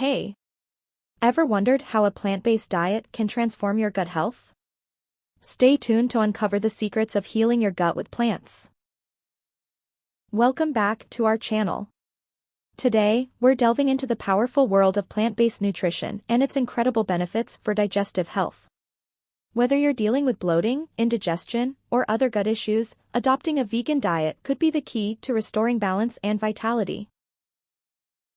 Hey! Ever wondered how a plant-based diet can transform your gut health? Stay tuned to uncover the secrets of healing your gut with plants. Welcome back to our channel. Today, we're delving into the powerful world of plant-based nutrition and its incredible benefits for digestive health. Whether you're dealing with bloating, indigestion, or other gut issues, adopting a vegan diet could be the key to restoring balance and vitality.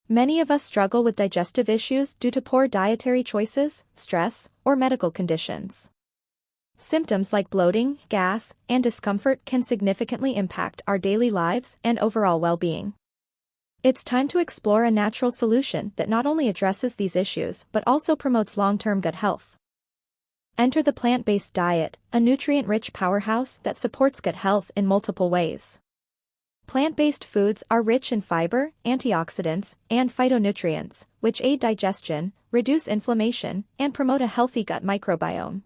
Many of us struggle with digestive issues due to poor dietary choices, stress, or medical conditions. Symptoms like bloating, gas, and discomfort can significantly impact our daily lives and overall well-being. It's time to explore a natural solution that not only addresses these issues but also promotes long-term gut health. Enter the plant-based diet, a nutrient-rich powerhouse that supports gut health in multiple ways. Plant-based foods are rich in fiber, antioxidants, and phytonutrients, which aid digestion, reduce inflammation, and promote a healthy gut microbiome.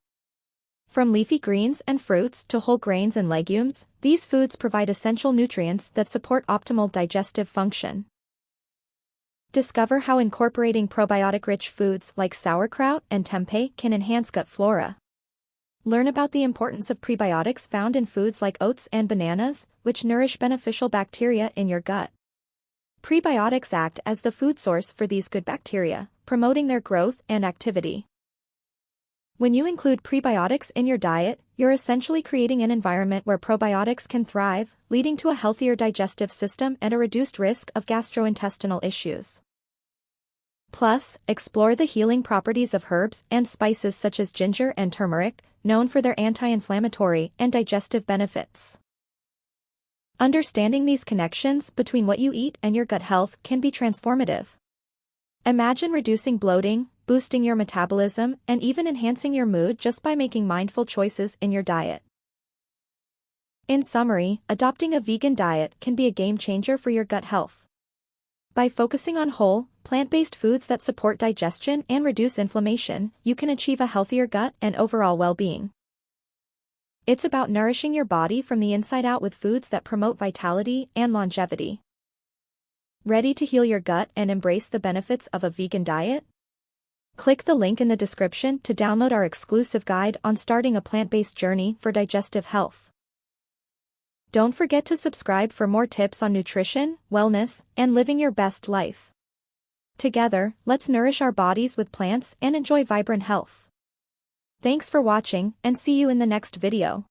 From leafy greens and fruits to whole grains and legumes, these foods provide essential nutrients that support optimal digestive function. Discover how incorporating probiotic-rich foods like sauerkraut and tempeh can enhance gut flora. Learn about the importance of prebiotics found in foods like oats and bananas, which nourish beneficial bacteria in your gut. Prebiotics act as the food source for these good bacteria, promoting their growth and activity. When you include prebiotics in your diet, you're essentially creating an environment where probiotics can thrive, leading to a healthier digestive system and a reduced risk of gastrointestinal issues. Plus, explore the healing properties of herbs and spices such as ginger and turmeric, known for their anti-inflammatory and digestive benefits. Understanding these connections between what you eat and your gut health can be transformative. Imagine reducing bloating, boosting your metabolism, and even enhancing your mood just by making mindful choices in your diet. In summary, adopting a vegan diet can be a game-changer for your gut health. By focusing on whole, plant-based foods that support digestion and reduce inflammation, you can achieve a healthier gut and overall well-being. It's about nourishing your body from the inside out with foods that promote vitality and longevity. Ready to heal your gut and embrace the benefits of a vegan diet? Click the link in the description to download our exclusive guide on starting a plant-based journey for digestive health. Don't forget to subscribe for more tips on nutrition, wellness, and living your best life. Together, let's nourish our bodies with plants and enjoy vibrant health. Thanks for watching, and see you in the next video.